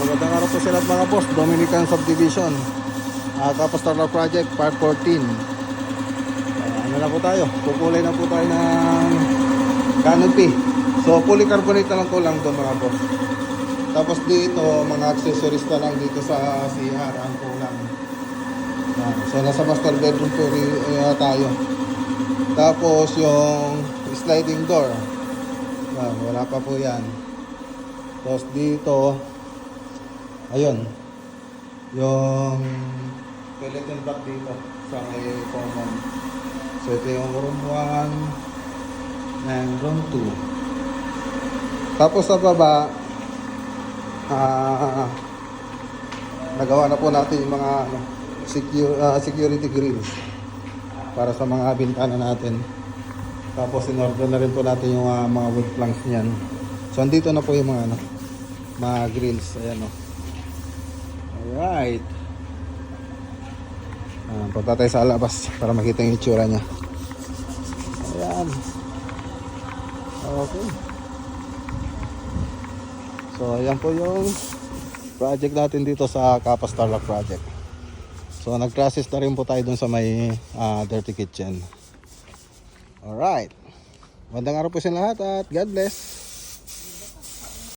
Magandang araw po sa lahat mga boss. Dominican Subdivision, Kapastarla Project Part 14. Ano na po tayo? Kukulay na po tayo ng canopy. So fully carbonate na lang po lang doon mga boss. Tapos dito mga accessories na lang dito sa CR ang kulang. So nasa master bedroom po tayo. Tapos yung sliding door, wala pa po yan. Tapos dito, ayun, yung skeleton block dito sa may common. So ito yung room 1 and room 2. Tapos sa baba, nagawa na po natin yung mga security grills para sa mga bintana natin. Tapos in-order na rin po natin yung mga wood planks niyan. So andito na po yung mga grills. Ayan o. Alright. Punta tayo sa labas para makita yung itsura nya. Ayan. Okay. So ayan po yung project natin dito sa Kapastarla Project. So nag-process na rin po tayo dun sa may dirty kitchen. Alright. Magandang araw po sa lahat at God bless.